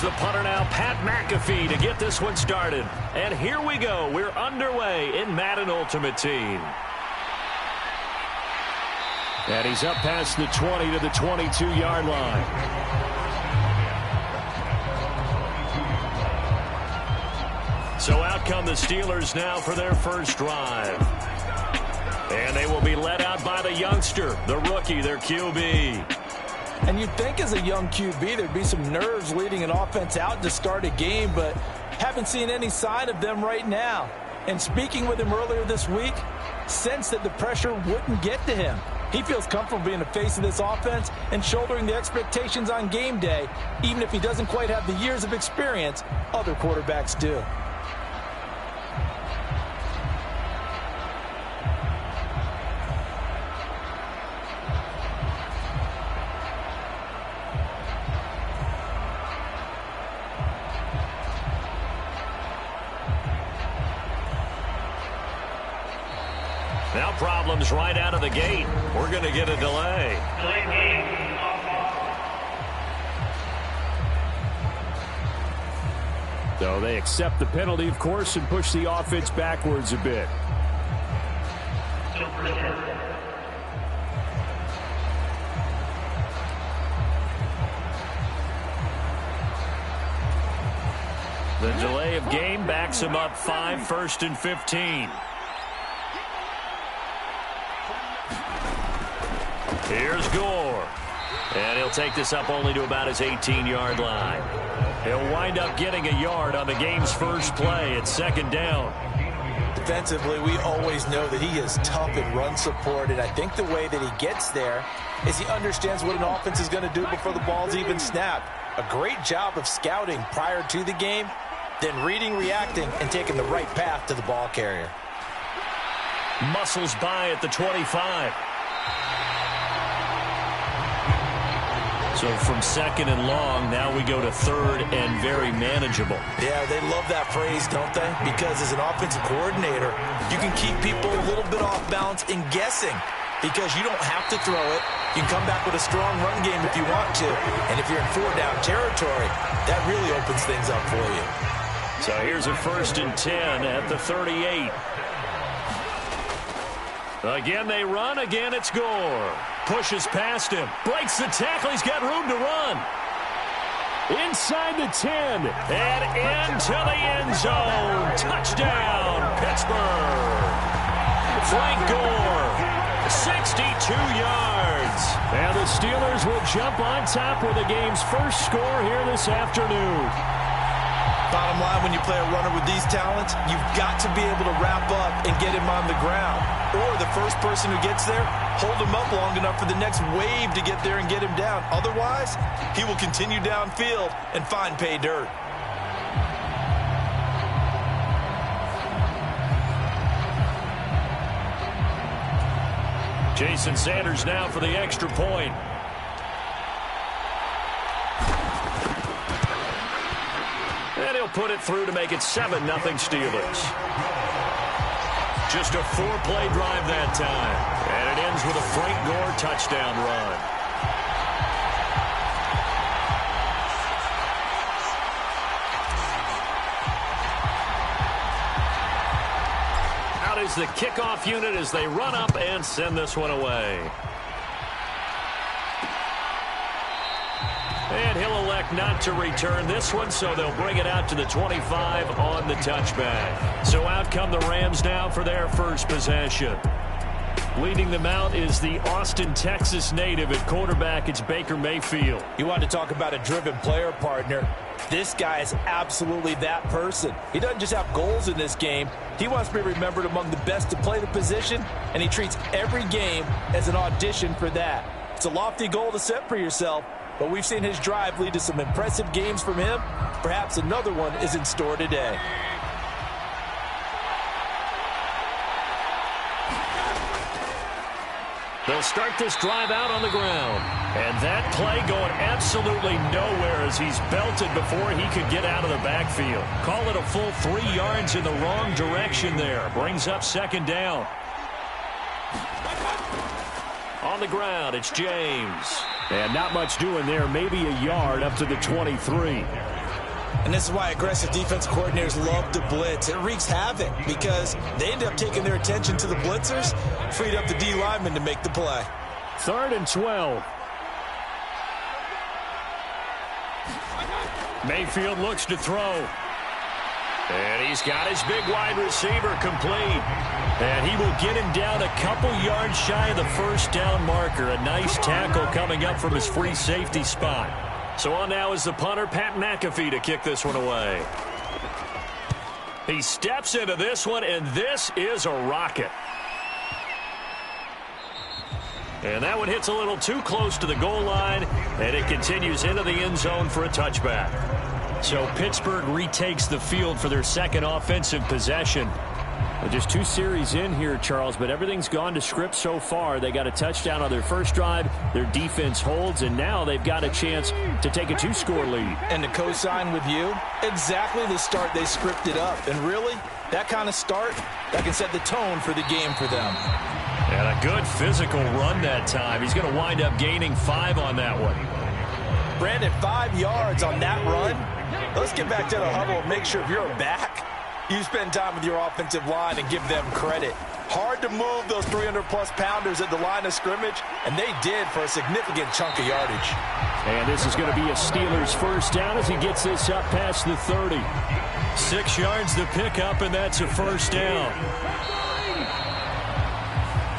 the punter now, Pat McAfee, to get this one started. And here we go. We're underway in Madden Ultimate Team. And he's up past the 20 to the 22-yard line. So out come the Steelers now for their first drive. And they will be led out by the youngster, the rookie, their QB. And you'd think as a young QB there'd be some nerves leading an offense out to start a game, but haven't seen any sign of them right now. And speaking with him earlier this week, sensed that the pressure wouldn't get to him. He feels comfortable being the face of this offense and shouldering the expectations on game day, even if he doesn't quite have the years of experience other quarterbacks do. Now problems right out of the gate. We're going to get a delay. So they accept the penalty, of course, and push the offense backwards a bit. The delay of game backs him up 5, 1st and 15. Here's Gore. And he'll take this up only to about his 18-yard line. He'll wind up getting a yard on the game's first play at 2nd down. Defensively, we always know that he is tough in run support, and I think the way that he gets there is he understands what an offense is going to do before the ball's even snapped. A great job of scouting prior to the game, then reading, reacting, and taking the right path to the ball carrier. Muscles by at the 25. So from 2nd and long, now we go to 3rd and very manageable. Yeah, they love that phrase, don't they? Because as an offensive coordinator, you can keep people a little bit off balance and guessing because you don't have to throw it. You can come back with a strong run game if you want to. And if you're in 4-down territory, that really opens things up for you. So here's a 1st and 10 at the 38. Again, they run. Again, it's Gore. Pushes past him. Breaks the tackle. He's got room to run. Inside the 10. And into the end zone. Touchdown, Pittsburgh. Frank Gore. 62 yards. And the Steelers will jump on top with the game's first score here this afternoon. Bottom line, when you play a runner with these talents, you've got to be able to wrap up and get him on the ground. Or the first person who gets there, hold him up long enough for the next wave to get there and get him down. Otherwise, he will continue downfield and find pay dirt. Jason Sanders now for the extra point. And he'll put it through to make it 7-0 Steelers. Just a 4-play drive that time. And it ends with a Frank Gore touchdown run. Out is the kickoff unit as they run up and send this one away. And he'll elect not to return this one, so they'll bring it out to the 25 on the touchback. So out come the Rams now for their first possession. Leading them out is the Austin, Texas native at quarterback. It's Baker Mayfield. You want to talk about a driven player, partner. This guy is absolutely that person. He doesn't just have goals in this game. He wants to be remembered among the best to play the position, and he treats every game as an audition for that. It's a lofty goal to set for yourself, but we've seen his drive lead to some impressive games from him. Perhaps another one is in store today. They'll start this drive out on the ground. And that play going absolutely nowhere as he's belted before he could get out of the backfield. Call it a full 3 yards in the wrong direction there. Brings up 2nd down. On the ground, it's James. And not much doing there, maybe a yard up to the 23. And this is why aggressive defense coordinators love to blitz. It wreaks havoc because they end up taking their attention to the blitzers, freed up the D lineman to make the play. 3rd and 12. Mayfield looks to throw. And he's got his big wide receiver complete. And he will get him down a couple yards shy of the first down marker. A nice tackle coming up from his free safety spot. So on now is the punter, Pat McAfee, to kick this one away. He steps into this one, and this is a rocket. And that one hits a little too close to the goal line, and it continues into the end zone for a touchback. So Pittsburgh retakes the field for their second offensive possession. Just 2 series in here, Charles, but everything's gone to script so far. They got a touchdown on their first drive. Their defense holds, and now they've got a chance to take a 2-score lead. And to co-sign with you, exactly the start they scripted up. And really, that kind of start, that can set the tone for the game for them. And a good physical run that time. He's going to wind up gaining 5 on that one. Brandon, 5 yards on that run. Let's get back to the huddle and make sure if you're a back, you spend time with your offensive line and give them credit. Hard to move those 300-plus pounders at the line of scrimmage, and they did for a significant chunk of yardage. And this is going to be a Steelers first down as he gets this up past the 30. 6 yards to pick up, and that's a first down.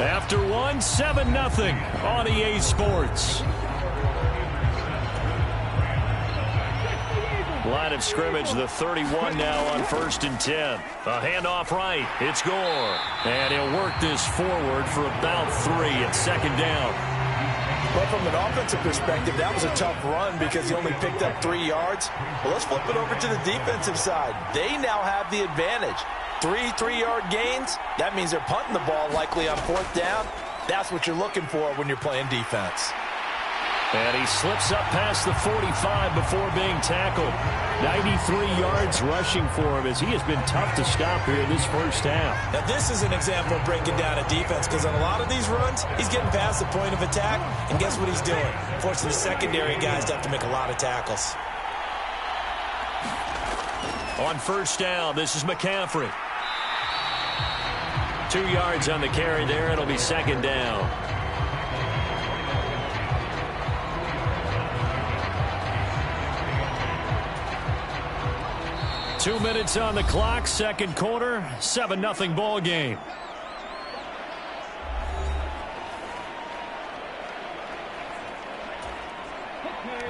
After 1, 7-0 on EA Sports. Line of scrimmage, the 31 now on 1st and 10. A handoff right. It's Gore. And he'll work this forward for about 3 at 2nd down. But from an offensive perspective, that was a tough run because he only picked up 3 yards. Well, let's flip it over to the defensive side. They now have the advantage. 3 3-yard gains. That means they're punting the ball likely on 4th down. That's what you're looking for when you're playing defense. And he slips up past the 45 before being tackled. 93 yards rushing for him as he has been tough to stop here in this first half. Now this is an example of breaking down a defense because on a lot of these runs, he's getting past the point of attack, and guess what he's doing? Forcing the secondary guys to have to make a lot of tackles. On 1st down, this is McCaffrey. 2 yards on the carry there. It'll be 2nd down. Two minutes on the clock, 2nd quarter, 7-0 ball game.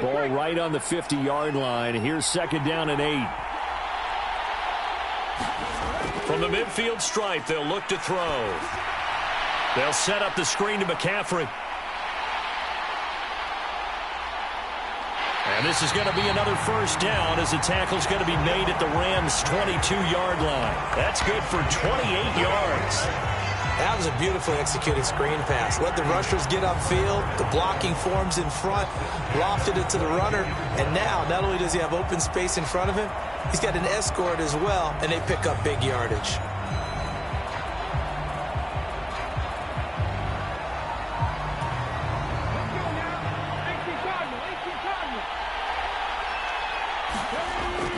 Ball right on the 50-yard line. Here's 2nd down and 8. From the midfield stripe, they'll look to throw. They'll set up the screen to McCaffrey. And this is going to be another first down as the tackle's going to be made at the Rams' 22-yard line. That's good for 28 yards. That was a beautifully executed screen pass. Let the rushers get upfield. The blocking forms in front. Lofted it to the runner. And now, not only does he have open space in front of him, he's got an escort as well, and they pick up big yardage.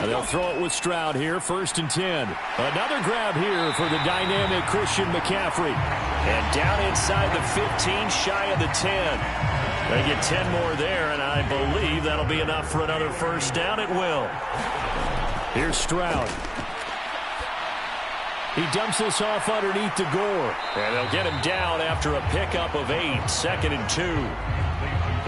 They'll throw it with Stroud here, 1st and 10. Another grab here for the dynamic Christian McCaffrey. And down inside the 15, shy of the 10. They get 10 more there, and I believe that'll be enough for another first down. It will. Here's Stroud. He dumps this off underneath to Gore. And they'll get him down after a pickup of 8, 2nd and 2.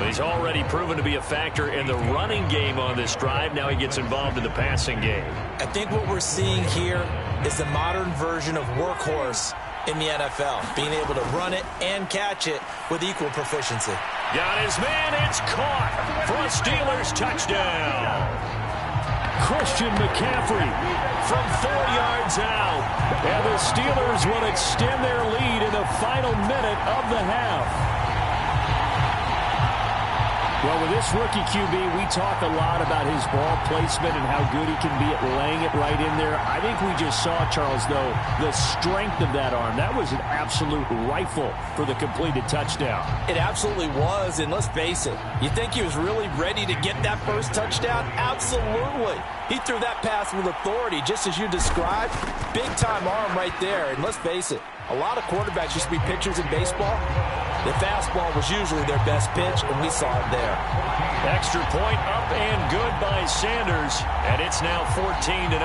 He's already proven to be a factor in the running game on this drive. Now he gets involved in the passing game. I think what we're seeing here is the modern version of workhorse in the NFL, being able to run it and catch it with equal proficiency. Got his man. It's caught for a Steelers touchdown. Christian McCaffrey from 4 yards out. And the Steelers will extend their lead in the final minute of the half. Well, with this rookie QB, we talk a lot about his ball placement and how good he can be at laying it right in there. I think we just saw, Charles, though, the strength of that arm. That was an absolute rifle for the completed touchdown. It absolutely was, and let's face it, you think he was really ready to get that first touchdown? Absolutely. He threw that pass with authority, just as you described. Big-time arm right there, and let's face it, a lot of quarterbacks used to be pitchers in baseball. The fastball was usually their best pitch, and we saw it there. Extra point up and good by Sanders, and it's now 14-0.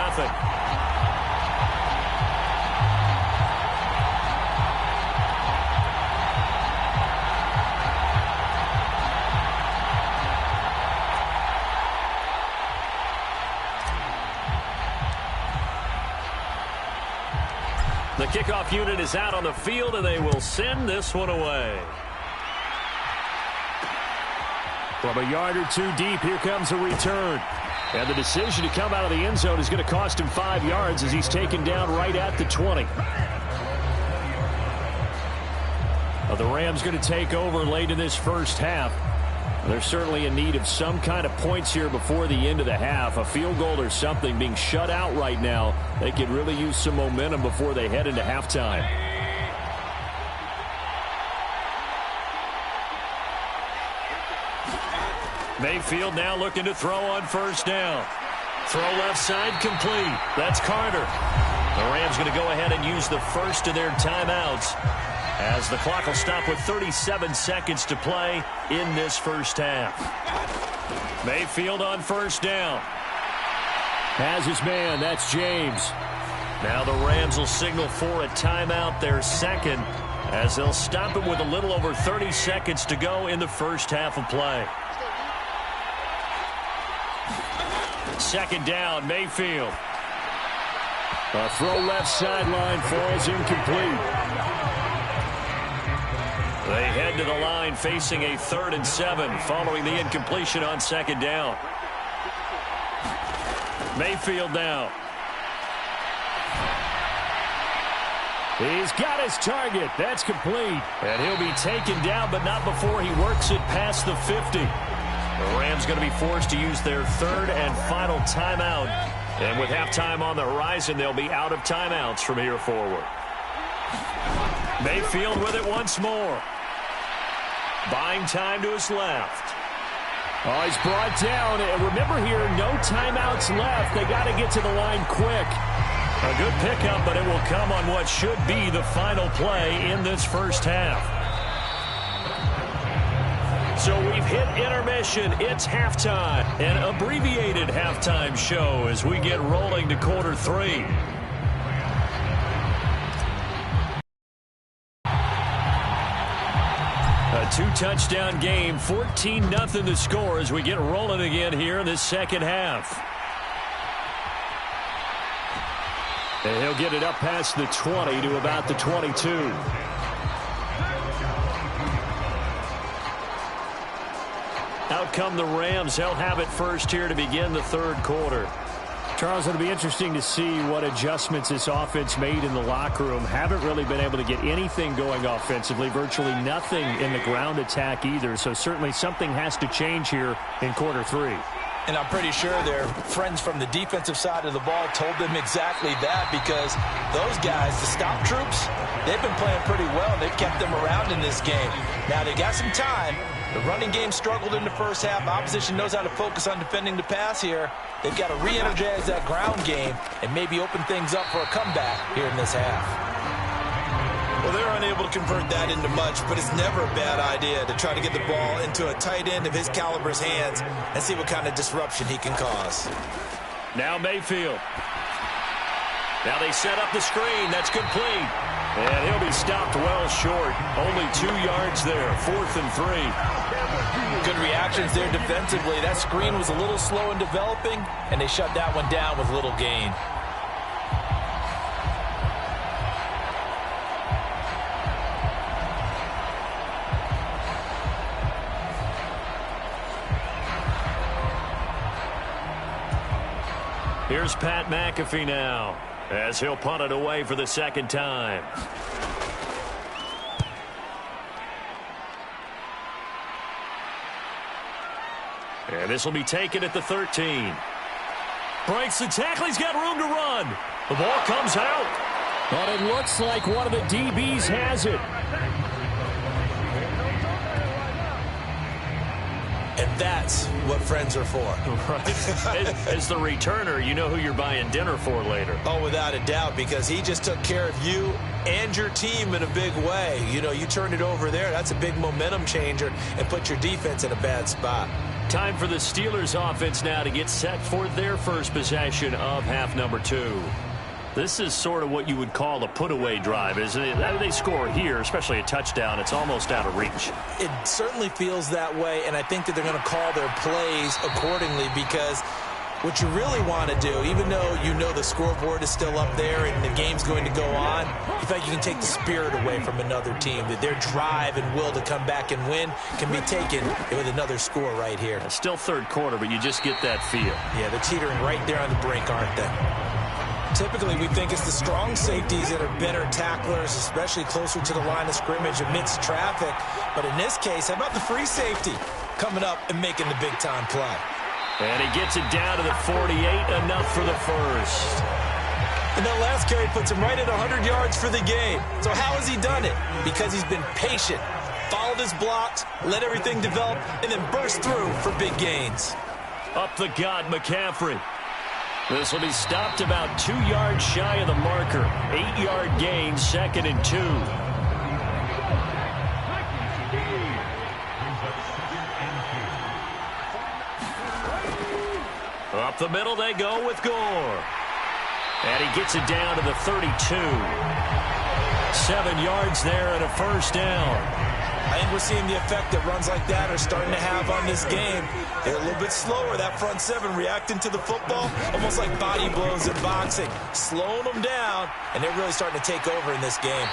The kickoff unit is out on the field, and they will send this one away. From a yard or two deep, here comes a return. And the decision to come out of the end zone is going to cost him 5 yards as he's taken down right at the 20. Well, the Rams going to take over late in this first half. They're certainly in need of some kind of points here before the end of the half. A field goal or something. Being shut out right now, they could really use some momentum before they head into halftime. Mayfield now looking to throw on first down. Throw left side complete. That's Carter. The Rams going to go ahead and use the first of their timeouts, as the clock will stop with 37 seconds to play in this first half. Mayfield on first down. Has his man. That's James. Now the Rams will signal for a timeout, their second, as they'll stop it with a little over 30 seconds to go in the first half of play. Second down, Mayfield. A throw left sideline falls incomplete. They head to the line facing a 3rd and 7 following the incompletion on second down. Mayfield now. He's got his target. That's complete. And he'll be taken down, but not before he works it past the 50. The Rams going to be forced to use their 3rd and final timeout. And with halftime on the horizon, they'll be out of timeouts from here forward. Mayfield with it once more. Buying time to his left. Oh, he's brought down. And remember here, no timeouts left. They got to get to the line quick. A good pickup, but it will come on what should be the final play in this first half. So we've hit intermission. It's halftime. An abbreviated halftime show as we get rolling to quarter 3. A 2-touchdown game, 14-0 the score as we get rolling again here in this second half. And he'll get it up past the 20 to about the 22. Out come the Rams. They'll have it first here to begin the third quarter. Charles, it'll be interesting to see what adjustments this offense made in the locker room. Haven't really been able to get anything going offensively. Virtually nothing in the ground attack either. So certainly something has to change here in quarter 3. And I'm pretty sure their friends from the defensive side of the ball told them exactly that, because those guys, the stop troops, they've been playing pretty well. They've kept them around in this game. Now they got some time. The running game struggled in the first half. Opposition knows how to focus on defending the pass here. They've got to re-energize that ground game and maybe open things up for a comeback here in this half. Well, they're unable to convert that into much, but it's never a bad idea to try to get the ball into a tight end of his caliber's hands and see what kind of disruption he can cause. Now Mayfield. Now they set up the screen. That's complete. And he'll be stopped well short. Only 2 yards there. 4th and 3. Good reactions there defensively. That screen was a little slow in developing, and they shut that one down with little gain. Here's Pat McAfee now, as he'll punt it away for the second time. And this will be taken at the 13. Breaks the tackle. He's got room to run. The ball comes out. But it looks like one of the DBs has it. And that's what friends are for. Right. As the returner, you know who you're buying dinner for later. Oh, without a doubt, because he just took care of you and your team in a big way. You know, you turned it over there. That's a big momentum changer and put your defense in a bad spot. Time for the Steelers offense now to get set for their first possession of half number 2. This is sort of what you would call a put-away drive, isn't it? They score here, especially a touchdown. It's almost out of reach. It certainly feels that way, and I think that they're going to call their plays accordingly, because what you really want to do, even though you know the scoreboard is still up there and the game's going to go on, you feel like you can take the spirit away from another team, that their drive and will to come back and win can be taken with another score right here. Still third quarter, but you just get that feel. Yeah, they're teetering right there on the brink, aren't they? Typically, we think it's the strong safeties that are better tacklers, especially closer to the line of scrimmage amidst traffic. But in this case, how about the free safety coming up and making the big-time play? And he gets it down to the 48, enough for the first. And that last carry puts him right at 100 yards for the game. So how has he done it? Because he's been patient, followed his blocks, let everything develop, and then burst through for big gains. Up the gut, McCaffrey. This will be stopped about 2 yards shy of the marker. 8-yard gain, 2nd and 2. Up the middle they go with Gore. And he gets it down to the 32. 7 yards there and a first down. I think we're seeing the effect that runs like that are starting to have on this game. They're a little bit slower, that front seven, reacting to the football, almost like body blows in boxing, slowing them down, and they're really starting to take over in this game.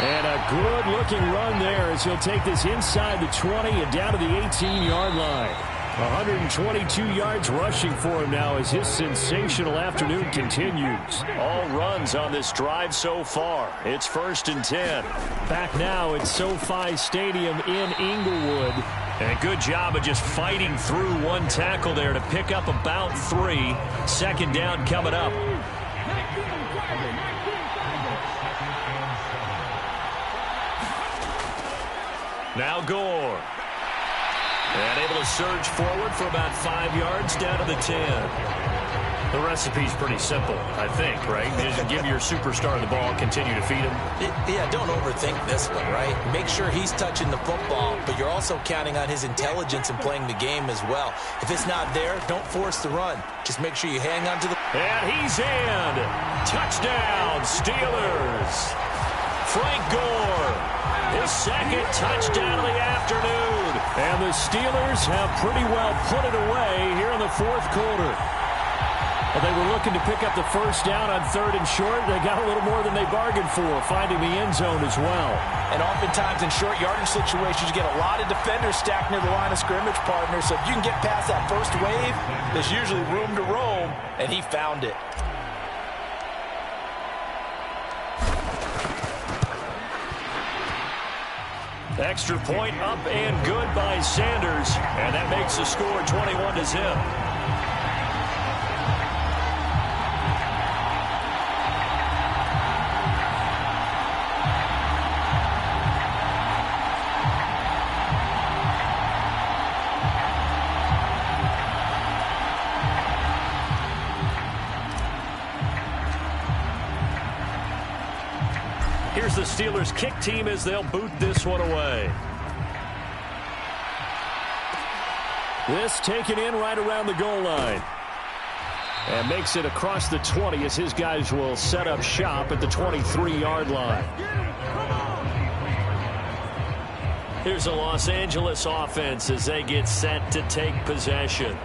And a good-looking run there as he'll take this inside the 20 and down to the 18-yard line. 122 yards rushing for him now as his sensational afternoon continues. All runs on this drive so far. It's 1st and 10. Back now at SoFi Stadium in Inglewood. And a good job of just fighting through one tackle there to pick up about 3. 2nd down coming up. Now Gore. And able to surge forward for about 5 yards down to the 10. The recipe's pretty simple, I think, right? Just give your superstar the ball, continue to feed him. Yeah, don't overthink this one, right? Make sure he's touching the football, but you're also counting on his intelligence in playing the game as well. If it's not there, don't force the run. Just make sure you hang on to the... And he's in. Touchdown, Steelers. Frank Gore. His 2nd touchdown of the afternoon. And the Steelers have pretty well put it away here in the 4th quarter. Well, they were looking to pick up the first down on 3rd and short. They got a little more than they bargained for, finding the end zone as well. And oftentimes in short yardage situations, you get a lot of defenders stacked near the line of scrimmage, partner. So if you can get past that first wave, there's usually room to roam, and he found it. Extra point up and good by Sanders. And that makes the score 21-0. Here's the Steelers kick team as they'll boot this one away. This taken in right around the goal line. And makes it across the 20 as his guys will set up shop at the 23-yard line. Here's the Los Angeles offense as they get set to take possession.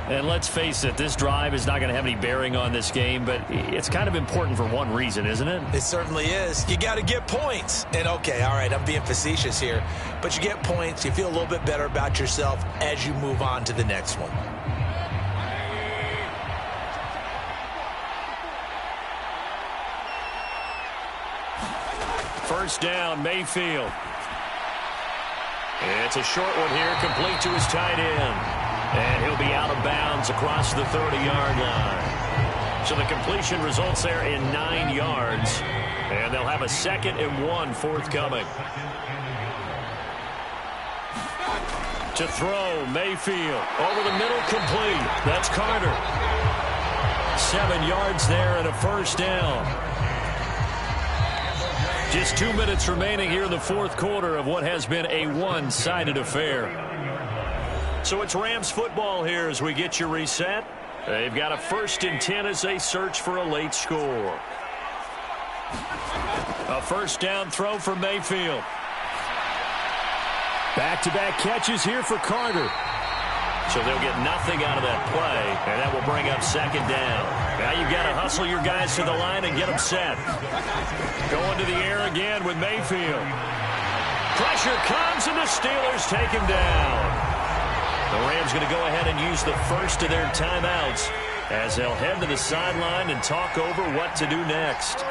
And let's face it, this drive is not going to have any bearing on this game, but it's kind of important for one reason, isn't it? It certainly is. You got to get points. And okay, all right, I'm being facetious here, but you get points, you feel a little bit better about yourself as you move on to the next one. First down, Mayfield. It's a short one here, complete to his tight end. And he'll be out of bounds across the 30-yard line. So the completion results there in 9 yards. And they'll have a 2nd and 1 forthcoming. To throw, Mayfield. Over the middle, complete. That's Carter. 7 yards there and a first down. Just 2 minutes remaining here in the fourth quarter of what has been a one-sided affair. So it's Rams football here as we get you reset. They've got a 1st and 10 as they search for a late score. A first down throw for Mayfield. Back-to-back catches here for Carter. So they'll get nothing out of that play, and that will bring up 2nd down. Now you've got to hustle your guys to the line and get them set. Going to the air again with Mayfield. Pressure comes, and the Steelers take him down. The Rams going to go ahead and use the first of their timeouts as they'll head to the sideline and talk over what to do next.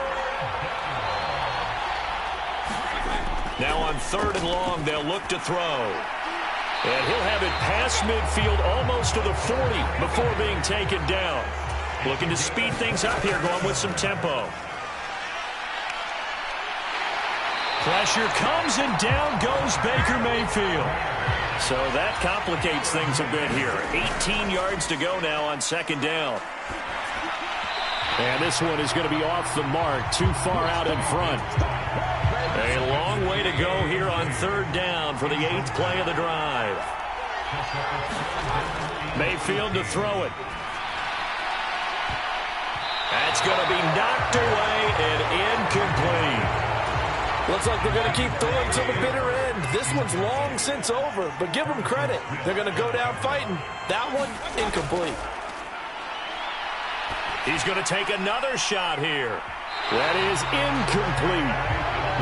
Now on 3rd and long, they'll look to throw. And he'll have it past midfield almost to the 40 before being taken down. Looking to speed things up here, going with some tempo. Pressure comes, and down goes Baker Mayfield. So that complicates things a bit here. 18 yards to go now on 2nd down. And this one is going to be off the mark, too far out in front. A long way to go here on 3rd down for the 8th play of the drive. Mayfield to throw it. That's going to be knocked away and incomplete. Looks like they're going to keep throwing to the bitter end. This one's long since over, but give them credit. They're going to go down fighting. That one, incomplete. He's going to take another shot here. That is incomplete.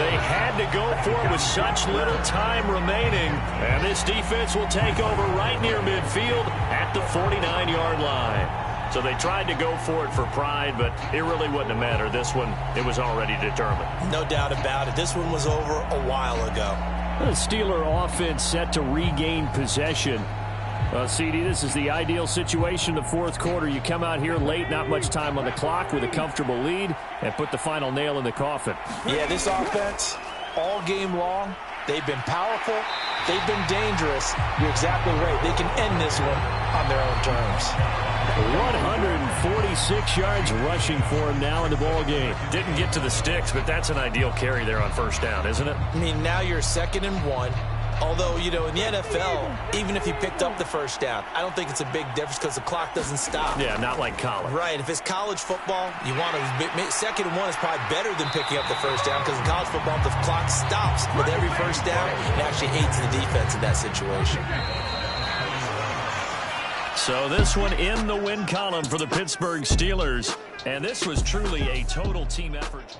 They had to go for it with such little time remaining. And this defense will take over right near midfield at the 49-yard line. So they tried to go for it for pride, but it really wouldn't have mattered. This one, it was already determined. No doubt about it. This one was over a while ago. The Steeler offense set to regain possession. CD, this is the ideal situation in the fourth quarter. You come out here late, not much time on the clock, with a comfortable lead, and put the final nail in the coffin. Yeah, this offense, all game long, they've been powerful, they've been dangerous. You're exactly right. They can end this one on their own terms. 146 yards rushing for him now in the ball game. Didn't get to the sticks, but that's an ideal carry there on 1st down, isn't it? I mean, now you're 2nd and 1. Although, you know, in the NFL, even if you picked up the first down, I don't think it's a big difference because the clock doesn't stop. Yeah, not like college. Right. If it's college football, you want to 2nd and 1 is probably better than picking up the first down because in college football, the clock stops with every first down. It actually aids the defense in that situation. So this one in the win column for the Pittsburgh Steelers. And this was truly a total team effort.